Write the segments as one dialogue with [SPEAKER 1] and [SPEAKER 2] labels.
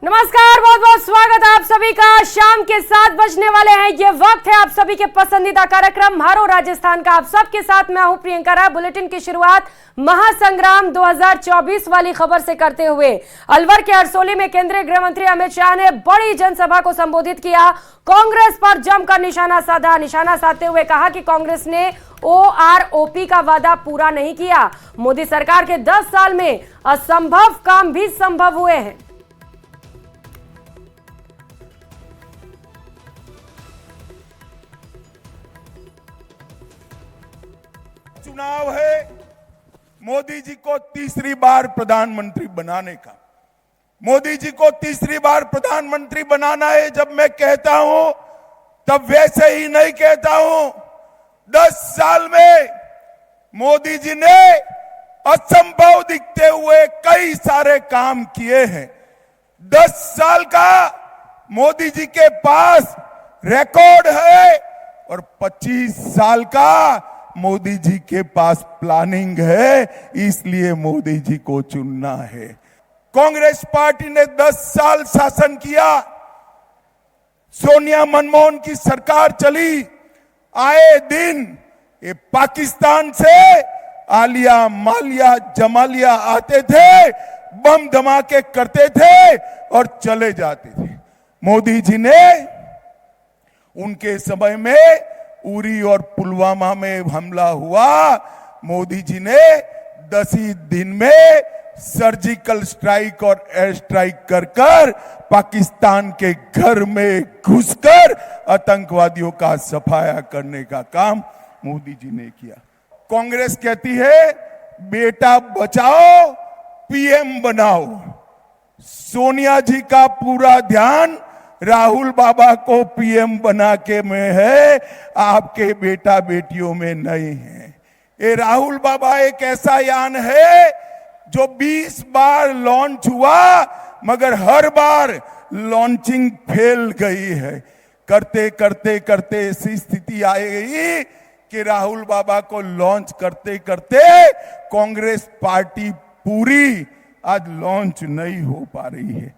[SPEAKER 1] नमस्कार, बहुत बहुत स्वागत है आप सभी का। शाम के 7 बजने वाले हैं। ये वक्त है आप सभी के पसंदीदा कार्यक्रम मारो राजस्थान का। आप सबके साथ मैं हूं प्रियंका राय। बुलेटिन की शुरुआत महासंग्राम 2024 वाली खबर से करते हुए अलवर के अरसोली में केंद्रीय गृह मंत्री अमित शाह ने बड़ी जनसभा को संबोधित किया। कांग्रेस पर जमकर निशाना साधा। निशाना साधते हुए कहा कि कांग्रेस ने OROP का वादा पूरा नहीं किया। मोदी सरकार के 10 साल में असंभव काम भी संभव हुए हैं।
[SPEAKER 2] चुनाव है मोदी जी को तीसरी बार प्रधानमंत्री बनाने का। मोदी जी को तीसरी बार प्रधानमंत्री बनाना है। जब मैं कहता हूं तब वैसे ही नहीं कहता हूं। 10 साल में मोदी जी ने असंभव दिखते हुए कई सारे काम किए हैं। 10 साल का मोदी जी के पास रिकॉर्ड है और 25 साल का मोदी जी के पास प्लानिंग है। इसलिए मोदी जी को चुनना है। कांग्रेस पार्टी ने 10 साल शासन किया। सोनिया मनमोहन की सरकार चली। आए दिन ये पाकिस्तान से आलिया मालिया जमालिया आते थे, बम धमाके करते थे और चले जाते थे। मोदी जी ने उनके समय में उरी और पुलवामा में हमला हुआ। मोदी जी ने 10 ही दिन में सर्जिकल स्ट्राइक और एयर स्ट्राइक कर कर पाकिस्तान के घर में घुसकर आतंकवादियों का सफाया करने का काम मोदी जी ने किया। कांग्रेस कहती है बेटा बचाओ PM बनाओ। सोनिया जी का पूरा ध्यान राहुल बाबा को PM बना के में है, आपके बेटा बेटियों में नहीं है। ये राहुल बाबा एक ऐसा यान है जो 20 बार लॉन्च हुआ मगर हर बार लॉन्चिंग फेल गई है। करते करते करते ऐसी स्थिति आ गई कि राहुल बाबा को लॉन्च करते करते कांग्रेस पार्टी पूरी आज लॉन्च नहीं हो पा रही है।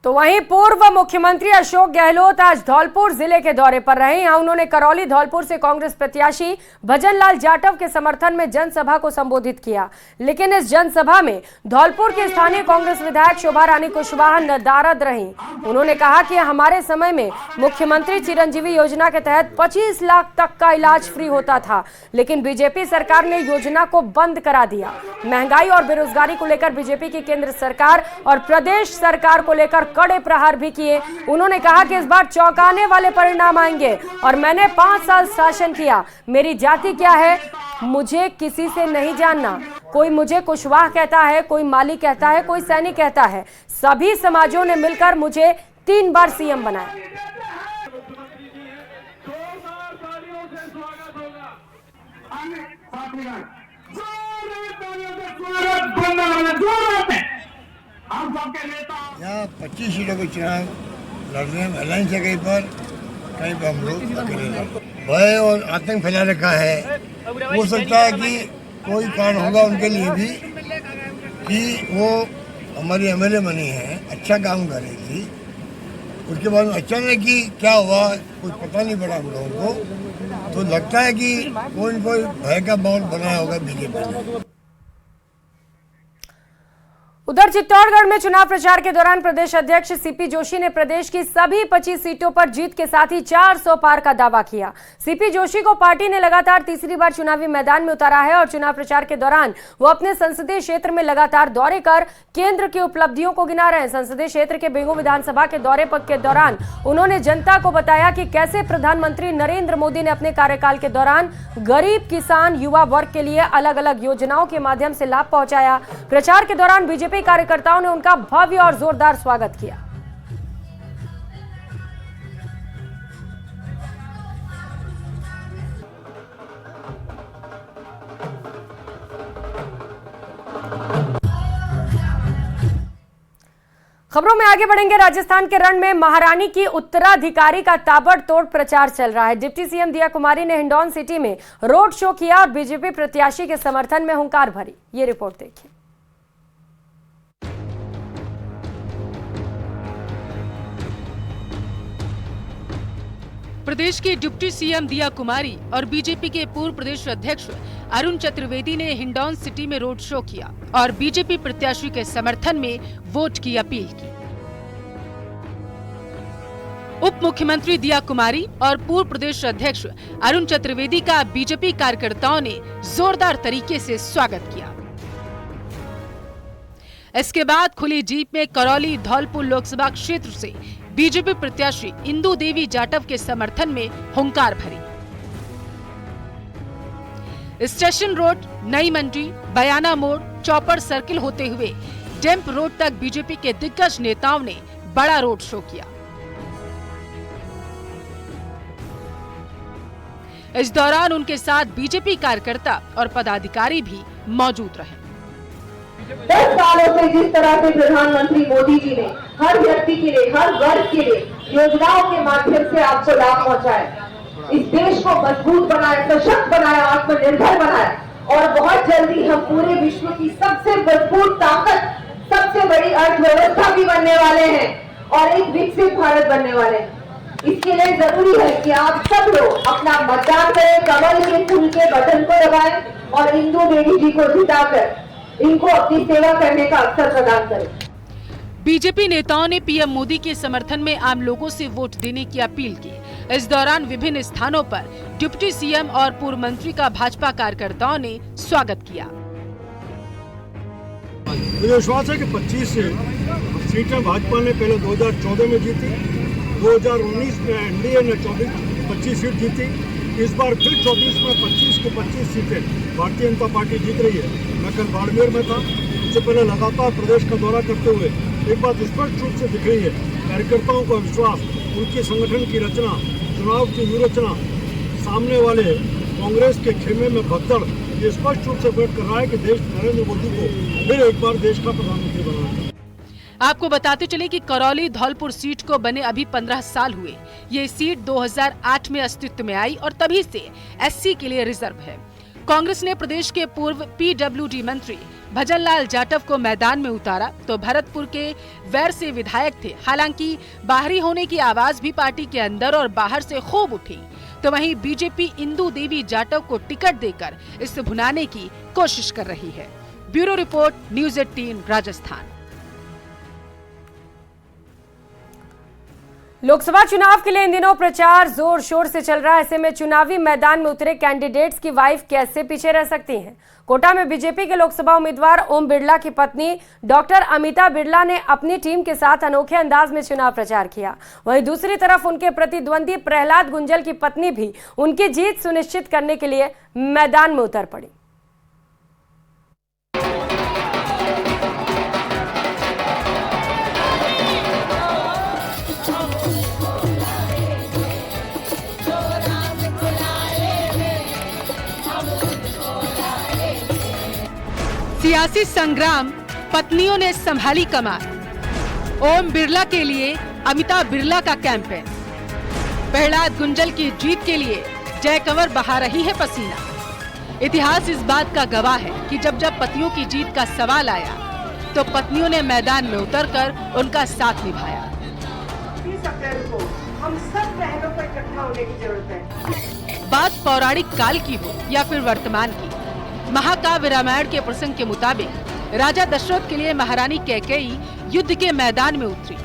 [SPEAKER 1] तो वहीं पूर्व मुख्यमंत्री अशोक गहलोत आज धौलपुर जिले के दौरे पर रहे। यहां उन्होंने करौली धौलपुर से कांग्रेस प्रत्याशी भजनलाल जाटव के समर्थन में जनसभा को संबोधित किया। लेकिन इस जनसभा में धौलपुर के स्थानीय कांग्रेस विधायक शोभा रानी कुशवाहा नदारद रहीं। उन्होंने कहा कि हमारे समय में मुख्यमंत्री चिरंजीवी योजना के तहत 25 लाख तक का इलाज फ्री होता था, लेकिन बीजेपी सरकार ने योजना को बंद करा दिया। महंगाई और बेरोजगारी को लेकर बीजेपी की केंद्र सरकार और प्रदेश सरकार को लेकर कड़े प्रहार भी किए। उन्होंने कहा कि इस बार चौंकाने वाले परिणाम आएंगे और मैंने 5 साल शासन किया। मेरी जाति क्या है मुझे किसी से नहीं जानना। कोई मुझे कुशवाहा कहता है, कोई माली कहता है, कोई सैनिक कहता है। सभी समाजों ने मिलकर मुझे 3 बार CM बनाया।
[SPEAKER 3] यहाँ 25 सीटों के चुनाव लड़ने में अलायंस है, कहीं पर हम लोग अकेले लड़। भय और आतंक फैला रखा है। हो सकता है कि कोई कारण होगा उनके लिए भी कि वो हमारी MLA बनी है, अच्छा काम कर रही थी, उसके बाद अचानक कि क्या हुआ कुछ पता नहीं पड़ा हम लोगों को। तो लगता है कि कोई न कोई भय का माहौल बनाया होगा बीजेपी ने।
[SPEAKER 1] उधर चित्तौड़गढ़ में चुनाव प्रचार के दौरान प्रदेश अध्यक्ष CP जोशी ने प्रदेश की सभी 25 सीटों पर जीत के साथ ही 400 पार का दावा किया। CP जोशी को पार्टी ने लगातार तीसरी बार चुनावी मैदान में उतारा है और चुनाव प्रचार के दौरान वो अपने संसदीय क्षेत्र में लगातार दौरे कर केंद्र की उपलब्धियों को गिना रहे हैं। संसदीय क्षेत्र के बेगू विधानसभा के दौरे के दौरान उन्होंने जनता को बताया कि कैसे प्रधानमंत्री नरेंद्र मोदी ने अपने कार्यकाल के दौरान गरीब, किसान, युवा वर्ग के लिए अलग अलग योजनाओं के माध्यम से लाभ पहुंचाया। प्रचार के दौरान बीजेपी कार्यकर्ताओं ने उनका भव्य और जोरदार स्वागत किया। खबरों में आगे बढ़ेंगे। राजस्थान के रण में महारानी की उत्तराधिकारी का ताबड़तोड़ प्रचार चल रहा है। डिप्टी सीएम दिया कुमारी ने हिंडौन सिटी में रोड शो किया और बीजेपी प्रत्याशी के समर्थन में हुंकार भरी। ये रिपोर्ट देखिए।
[SPEAKER 4] प्रदेश के डिप्टी सीएम दिया कुमारी और बीजेपी के पूर्व प्रदेश अध्यक्ष अरुण चतुर्वेदी ने हिंडौन सिटी में रोड शो किया और बीजेपी प्रत्याशी के समर्थन में वोट की अपील की। उप मुख्यमंत्री दिया कुमारी और पूर्व प्रदेश अध्यक्ष अरुण चतुर्वेदी का बीजेपी कार्यकर्ताओं ने जोरदार तरीके से स्वागत किया। इसके बाद खुली जीप में करौली धौलपुर लोकसभा क्षेत्र से बीजेपी प्रत्याशी इंदु देवी जाटव के समर्थन में हुंकार भरी। स्टेशन रोड, नई मंडी, बयाना मोड़, चौपर सर्किल होते हुए डेम्प रोड तक बीजेपी के दिग्गज नेताओं ने बड़ा रोड शो किया। इस दौरान उनके साथ बीजेपी कार्यकर्ता और पदाधिकारी भी मौजूद रहे।
[SPEAKER 5] 10 सालों से जिस तरह से प्रधानमंत्री मोदी जी ने हर व्यक्ति के लिए, हर वर्ग के लिए योजनाओं के माध्यम से आपको लाभ पहुंचाया, इस देश को मजबूत बनाया, सशक्त बनाया, आत्मनिर्भर बनाया और बहुत जल्दी हम पूरे विश्व की सबसे मजबूत ताकत, सबसे बड़ी अर्थव्यवस्था भी बनने वाले हैं और एक विकसित भारत बनने वाले हैं। इसके लिए जरूरी है कि आप सब लोग अपना मतदान करें, कमल के फूल के बटन को दबाएं और इंदु देवी जी को जिताकर इनको अपनी सेवा करने का अवसर प्रदान करें।
[SPEAKER 4] बीजेपी नेताओं ने पीएम मोदी के समर्थन में आम लोगों से वोट देने की अपील की। इस दौरान विभिन्न स्थानों पर डिप्टी सीएम और पूर्व मंत्री का भाजपा कार्यकर्ताओं ने स्वागत किया।
[SPEAKER 6] मुझे विश्वास है कि 25 सीटें भाजपा ने पहले 2014 में जीती, 2019 में एनडीए ने 25 सीट जीती, इस बार फिर 24 में 25 की 25 सीटें भारतीय जनता पार्टी जीत रही है। मैं कल बाड़मेर में था, उससे पहले लगातार प्रदेश का दौरा करते हुए एक बात स्पष्ट रूप से दिख रही है, कार्यकर्ताओं का विश्वास, उनकी संगठन की रचना, चुनाव की व्यूहरचना, सामने वाले कांग्रेस के खेमे में भगदड़, ये स्पष्ट रूप से व्यक्त कर रहा है कि देश नरेंद्र मोदी को फिर एक बार देश का प्रधानमंत्री बनाना है।
[SPEAKER 4] आपको बताते चले कि करौली धौलपुर सीट को बने अभी 15 साल हुए। ये सीट 2008 में अस्तित्व में आई और तभी से एससी के लिए रिजर्व है। कांग्रेस ने प्रदेश के पूर्व पीडब्ल्यूडी मंत्री भजनलाल जाटव को मैदान में उतारा तो भरतपुर के वैर से विधायक थे। हालांकि बाहरी होने की आवाज भी पार्टी के अंदर और बाहर से खूब उठी, तो वहीं बीजेपी इंदु देवी जाटव को टिकट देकर इसे भुनाने की कोशिश कर रही है। Bureau report, news 18 Rajasthan.
[SPEAKER 1] Lok Sabha चुनाव के लिए इन दिनों प्रचार जोर शोर से चल रहा है। ऐसे में चुनावी मैदान में उतरे कैंडिडेट्स की वाइफ कैसे पीछे रह सकती हैं। कोटा में बीजेपी के लोकसभा उम्मीदवार ओम बिरला की पत्नी डॉक्टर अमिता बिरला ने अपनी टीम के साथ अनोखे अंदाज में चुनाव प्रचार किया। वहीं दूसरी तरफ उनके प्रतिद्वंदी प्रहलाद गुंजल की पत्नी भी उनकी जीत सुनिश्चित करने के लिए मैदान में उतर पड़ी।
[SPEAKER 4] सियासी संग्राम, पत्नियों ने संभाली कमान। ओम बिरला के लिए अमिता बिरला का कैंपेन। प्रहलाद गुंजल की जीत के लिए जय कंवर बहा रही है पसीना। इतिहास इस बात का गवाह है कि जब पतियों की जीत का सवाल आया तो पत्नियों ने मैदान में उतरकर उनका साथ निभाया।
[SPEAKER 5] 30 अप्रैल को हम सब बहनों को इकट्ठा होने की जरूरत है।
[SPEAKER 4] बात पौराणिक काल की हो या फिर वर्तमान की, महाकाव्य रामायण के प्रसंग के मुताबिक राजा दशरथ के लिए महारानी कैकेयी युद्ध के मैदान में उतरी।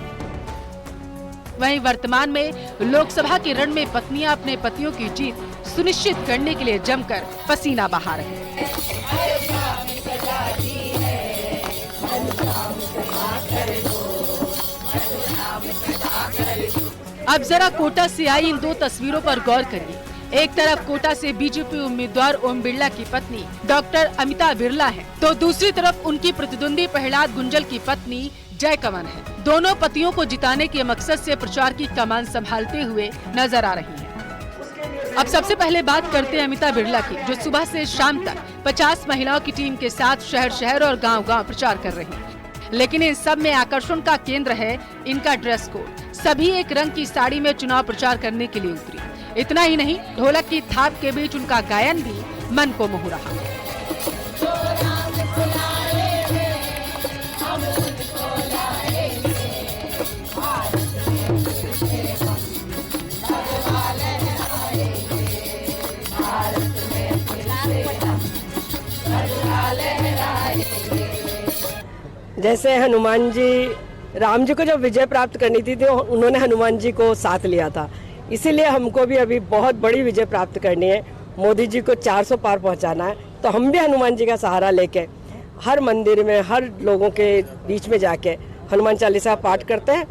[SPEAKER 4] वहीं वर्तमान में लोकसभा के रण में पत्नियां अपने पतियों की जीत सुनिश्चित करने के लिए जमकर पसीना बहा रही हैं। अब जरा कोटा से आई इन दो तस्वीरों पर गौर करिए। एक तरफ कोटा से बीजेपी उम्मीदवार ओम बिरला की पत्नी डॉक्टर अमिता बिरला है, तो दूसरी तरफ उनकी प्रतिद्वंदी प्रहलाद गुंजल की पत्नी जय कंवर है। दोनों पतियों को जिताने के मकसद से प्रचार की कमान संभालते हुए नजर आ रही हैं। अब सबसे पहले बात करते हैं अमिता बिरला की, जो सुबह से शाम तक 50 महिलाओं की टीम के साथ शहर शहर और गांव-गांव प्रचार कर रही हैं। लेकिन इन सब में आकर्षण का केंद्र है इनका ड्रेस कोड। सभी एक रंग की साड़ी में चुनाव प्रचार करने के लिए उतरी। इतना ही नहीं, ढोलक की थाप के बीच उनका गायन भी मन को मोह रहा।
[SPEAKER 7] जैसे हनुमान जी, राम जी को जब विजय प्राप्त करनी थी तो उन्होंने हनुमान जी को साथ लिया था, इसीलिए हमको भी अभी बहुत बड़ी विजय प्राप्त करनी है। मोदी जी को 400 पार पहुंचाना है, तो हम भी हनुमान जी का सहारा लेके हर मंदिर में, हर लोगों के बीच में जाके हनुमान चालीसा पाठ करते हैं।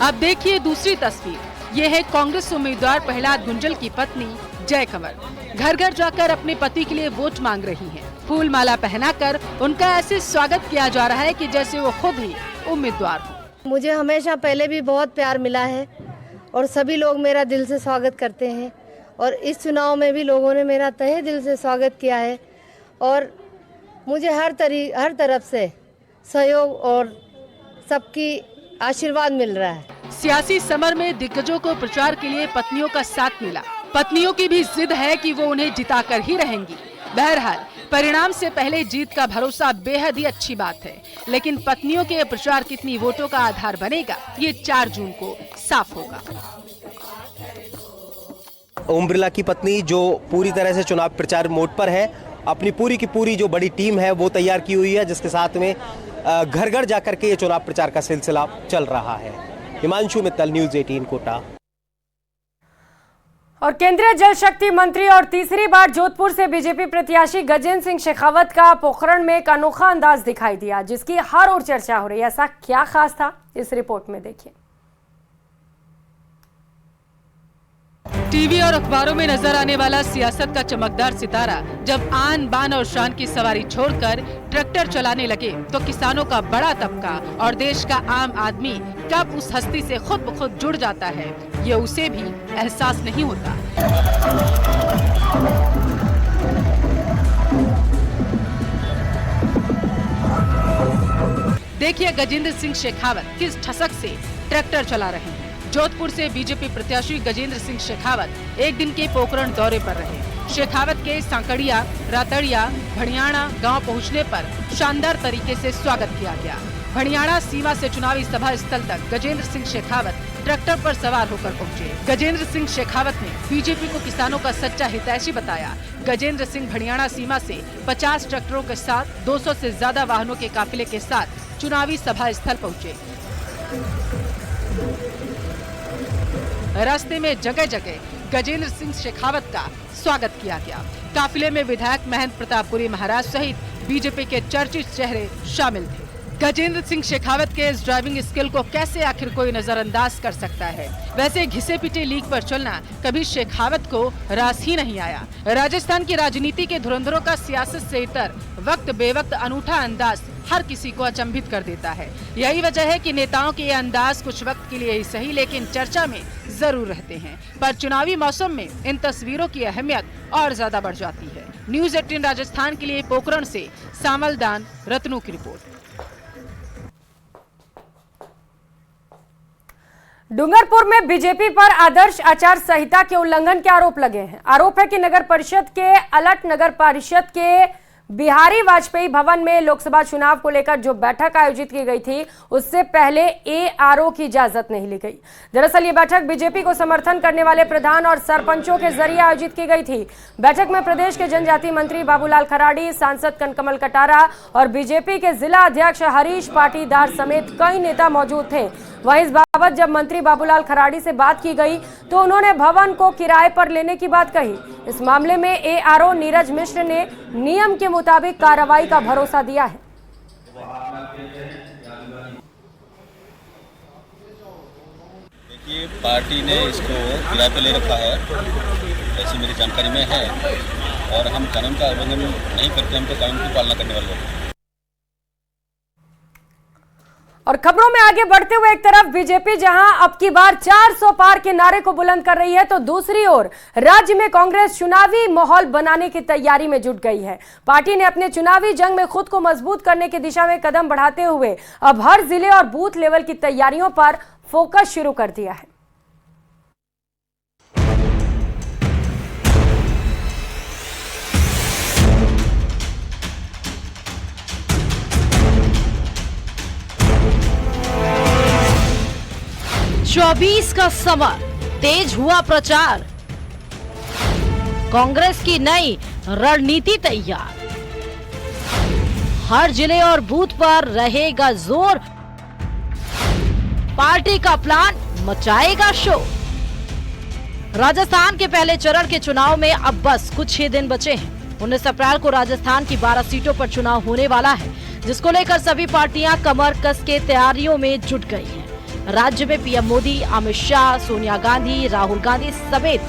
[SPEAKER 4] अब देखिए दूसरी तस्वीर। ये है कांग्रेस उम्मीदवार प्रहलाद गुंजल की पत्नी जय कंवर। घर घर जाकर अपने पति के लिए वोट मांग रही हैं। फूल माला पहनाकर उनका ऐसे स्वागत किया जा रहा है कि जैसे वो खुद ही उम्मीदवार हो।
[SPEAKER 8] मुझे हमेशा पहले भी बहुत प्यार मिला है और सभी लोग मेरा दिल से स्वागत करते हैं, और इस चुनाव में भी लोगों ने मेरा तहे दिल से स्वागत किया है और मुझे हर तरफ से सहयोग और सबकी आशीर्वाद मिल रहा है।
[SPEAKER 4] सियासी समर में दिग्गजों को प्रचार के लिए पत्नियों का साथ मिला। पत्नियों की भी जिद है कि वो उन्हें जिताकर ही रहेंगी। बहरहाल परिणाम से पहले जीत का भरोसा बेहद ही अच्छी बात है, लेकिन पत्नियों के प्रचार कितनी वोटों का आधार बनेगा, ये 4 जून को साफ होगा।
[SPEAKER 9] ओम बिरला की पत्नी जो पूरी तरह से चुनाव प्रचार मोड पर है, अपनी पूरी की पूरी जो बड़ी टीम है वो तैयार की हुई है, जिसके साथ में घर घर जाकर के ये चुनाव प्रचार का सिलसिला चल रहा है। हिमांशु मित्तल, न्यूज़ 18 कोटा।
[SPEAKER 1] और केंद्रीय जल शक्ति मंत्री और तीसरी बार जोधपुर से बीजेपी प्रत्याशी गजेंद्र सिंह शेखावत का पोखरण में एक अनोखा अंदाज दिखाई दिया, जिसकी हर ओर चर्चा हो रही है। ऐसा क्या खास था, इस रिपोर्ट में देखिए।
[SPEAKER 4] टीवी और अखबारों में नजर आने वाला सियासत का चमकदार सितारा जब आन बान और शान की सवारी छोड़कर ट्रैक्टर चलाने लगे, तो किसानों का बड़ा तबका और देश का आम आदमी कब उस हस्ती से खुद ब खुद जुड़ जाता है, ये उसे भी एहसास नहीं होता। देखिए गजेंद्र सिंह शेखावत किस ठसक से ट्रैक्टर चला रहे हैं। जोधपुर से बीजेपी प्रत्याशी गजेंद्र सिंह शेखावत एक दिन के पोखरण दौरे पर रहे। शेखावत के सांकड़िया, रातड़िया, भड़ियाणा गांव पहुंचने पर शानदार तरीके से स्वागत किया गया। भड़ियाणा सीमा से चुनावी सभा स्थल तक गजेंद्र सिंह शेखावत ट्रैक्टर पर सवार होकर पहुंचे। गजेंद्र सिंह शेखावत ने बीजेपी को किसानों का सच्चा हितैषी बताया। गजेंद्र सिंह भड़ियाणा सीमा से 50 ट्रैक्टरों के साथ 200 से ज्यादा वाहनों के काफिले के साथ चुनावी सभा स्थल पहुंचे। रास्ते में जगह जगह गजेंद्र सिंह शेखावत का स्वागत किया गया। काफिले में विधायक महेंद्र प्रतापपुरी महाराज सहित बीजेपी के चर्चित चेहरे शामिल थे। गजेंद्र सिंह शेखावत के इस ड्राइविंग स्किल को कैसे आखिर कोई नजरअंदाज कर सकता है। वैसे घिसे पिटे लीक पर चलना कभी शेखावत को रास ही नहीं आया। राजस्थान की राजनीति के धुरंधरों का सियासत से इतर वक्त बेवक्त अनूठा अंदाज हर किसी को अचंभित कर देता है। यही वजह है कि नेताओं के ये अंदाज कुछ वक्त के लिए ही सही, लेकिन चर्चा में जरूर रहते हैं। पर चुनावी मौसम में इन तस्वीरों की अहमियत और ज्यादा बढ़ जाती है। न्यूज़ 18 राजस्थान के लिए पोखरण से सामलदान रत्नू की रिपोर्ट।
[SPEAKER 1] डूंगरपुर में बीजेपी पर आदर्श आचार संहिता के उल्लंघन के आरोप लगे हैं। आरोप है कि नगर परिषद के अलट नगर परिषद के बिहारी वाजपेयी भवन में लोकसभा चुनाव को लेकर जो बैठक आयोजित की गई थी, उससे पहले एआरओ की इजाजत नहीं ली गई। दरअसल ये बैठक बीजेपी को समर्थन करने वाले प्रधान और सरपंचों के जरिए आयोजित की गई थी। बैठक में प्रदेश के जनजातीय मंत्री बाबूलाल खराड़ी, सांसद कनकमल कटारा और बीजेपी के जिला अध्यक्ष हरीश पाटीदार समेत कई नेता मौजूद थे। वहीं इस बाबत जब मंत्री बाबूलाल खराड़ी से बात की गई तो उन्होंने भवन को किराए पर लेने की बात कही। इस मामले में एआरओ नीरज मिश्र ने नियम के मुताबिक कार्रवाई का भरोसा दिया है।
[SPEAKER 10] देखिए, पार्टी ने इसको किराए पर ले रखा है, ऐसी मेरी जानकारी में है, और हम कानून का उल्लंघन नहीं करते, हम तो कानून की पालना करने वाले लोग हैं।
[SPEAKER 1] और खबरों में आगे बढ़ते हुए एक तरफ बीजेपी जहां अब की बार 400 पार के नारे को बुलंद कर रही है, तो दूसरी ओर राज्य में कांग्रेस चुनावी माहौल बनाने की तैयारी में जुट गई है। पार्टी ने अपने चुनावी जंग में खुद को मजबूत करने की दिशा में कदम बढ़ाते हुए अब हर जिले और बूथ लेवल की तैयारियों पर फोकस शुरू कर दिया है।
[SPEAKER 11] चौबीस का समर, तेज हुआ प्रचार, कांग्रेस की नई रणनीति तैयार, हर जिले और बूथ पर रहेगा जोर, पार्टी का प्लान मचाएगा शोर। राजस्थान के पहले चरण के चुनाव में अब बस कुछ ही दिन बचे हैं। 19 अप्रैल को राजस्थान की 12 सीटों पर चुनाव होने वाला है, जिसको लेकर सभी पार्टियां कमर कस के तैयारियों में जुट गई हैं। राज्य में पीएम मोदी, अमित शाह, सोनिया गांधी, राहुल गांधी समेत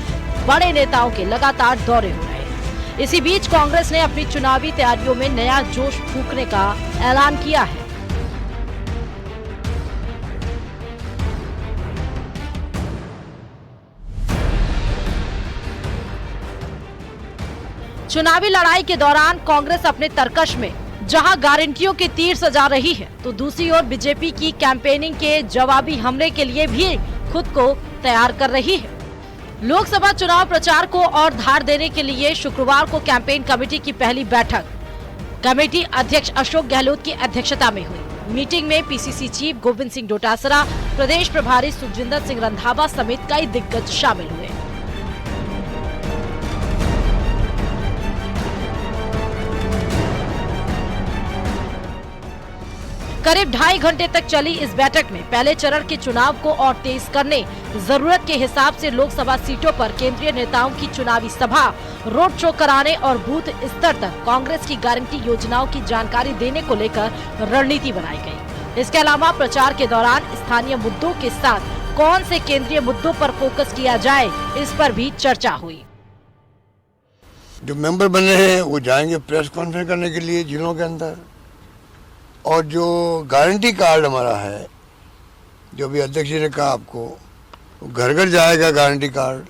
[SPEAKER 11] बड़े नेताओं के लगातार दौरे हो रहे हैं। इसी बीच कांग्रेस ने अपनी चुनावी तैयारियों में नया जोश फूंकने का ऐलान किया है। चुनावी लड़ाई के दौरान कांग्रेस अपने तरकश में जहां गारंटियों के तीर सजा रही है, तो दूसरी ओर बीजेपी की कैंपेनिंग के जवाबी हमले के लिए भी खुद को तैयार कर रही है। लोकसभा चुनाव प्रचार को और धार देने के लिए शुक्रवार को कैंपेन कमेटी की पहली बैठक कमेटी अध्यक्ष अशोक गहलोत की अध्यक्षता में हुई। मीटिंग में पीसीसी चीफ गोविंद सिंह डोटासरा, प्रदेश प्रभारी सुखजिंदर सिंह रंधावा समेत कई दिग्गज शामिल हुए। करीब 2.5 घंटे तक चली इस बैठक में पहले चरण के चुनाव को और तेज करने, जरूरत के हिसाब से लोकसभा सीटों पर केंद्रीय नेताओं की चुनावी सभा, रोड शो कराने और बूथ स्तर तक कांग्रेस की गारंटी योजनाओं की जानकारी देने को लेकर रणनीति बनाई गई। इसके अलावा प्रचार के दौरान स्थानीय मुद्दों के साथ कौन से केंद्रीय मुद्दों पर फोकस किया जाए, इस पर भी चर्चा हुई।
[SPEAKER 3] जो मेंबर बने हैं वो जाएंगे प्रेस कॉन्फ्रेंस करने के लिए जिलों के अंदर, और जो गारंटी कार्ड हमारा है, जो भी अध्यक्ष जी ने कहा आपको, घर घर जाएगा गारंटी कार्ड।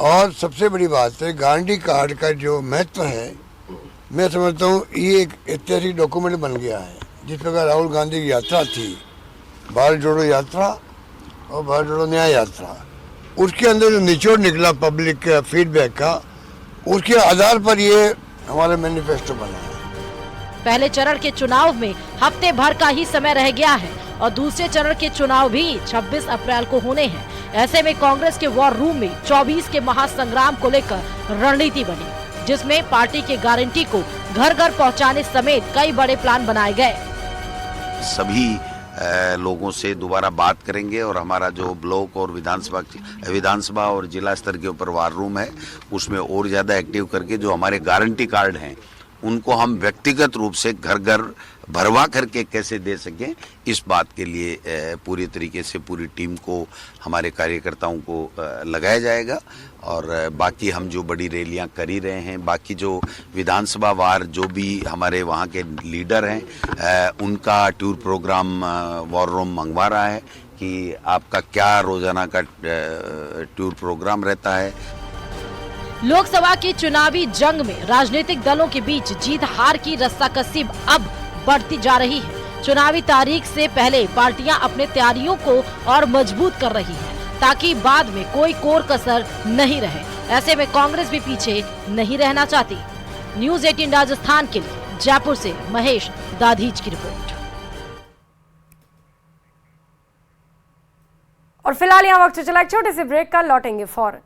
[SPEAKER 3] और सबसे बड़ी बात है, गारंटी कार्ड का जो महत्व है, मैं समझता हूँ ये एक ऐतिहासिक डॉक्यूमेंट बन गया है। जिस प्रकार राहुल गांधी की यात्रा थी, भारत जोड़ो यात्रा और भारत जोड़ो न्याय यात्रा, उसके अंदर जो निचोड़ निकला पब्लिक फीडबैक का, उसके आधार पर ये हमारा मैनिफेस्टो बना है।
[SPEAKER 11] पहले चरण के चुनाव में हफ्ते भर का ही समय रह गया है और दूसरे चरण के चुनाव भी 26 अप्रैल को होने हैं। ऐसे में कांग्रेस के वॉर रूम में 24 के महासंग्राम को लेकर रणनीति बनी, जिसमें पार्टी के गारंटी को घर घर पहुंचाने समेत कई बड़े प्लान बनाए गए।
[SPEAKER 12] सभी लोगों से दोबारा बात करेंगे और हमारा जो ब्लॉक और विधानसभा और जिला स्तर के ऊपर वार रूम है, उसमें और ज्यादा एक्टिव करके जो हमारे गारंटी कार्ड हैं उनको हम व्यक्तिगत रूप से घर घर भरवा करके कैसे दे सकें, इस बात के लिए पूरी तरीके से पूरी टीम को, हमारे कार्यकर्ताओं को लगाया जाएगा। और बाकी हम जो बड़ी रैलियां कर ही रहे हैं, बाकी जो विधानसभा वार जो भी हमारे वहाँ के लीडर हैं, उनका टूर प्रोग्राम वॉर रूम मंगवा रहा है कि आपका क्या रोजाना का टूर प्रोग्राम रहता है।
[SPEAKER 11] लोकसभा की चुनावी जंग में राजनीतिक दलों के बीच जीत हार की रस्साकसी अब बढ़ती जा रही है। चुनावी तारीख से पहले पार्टियां अपने तैयारियों को और मजबूत कर रही हैं, ताकि बाद में कोई कोर कसर नहीं रहे। ऐसे में कांग्रेस भी पीछे नहीं रहना चाहती। न्यूज़ 18 राजस्थान के लिए जयपुर से महेश दाधीच की रिपोर्ट।
[SPEAKER 1] और फिलहाल यहाँ वक्त चला एक छोटे से ब्रेक का, लौटेंगे फौरन।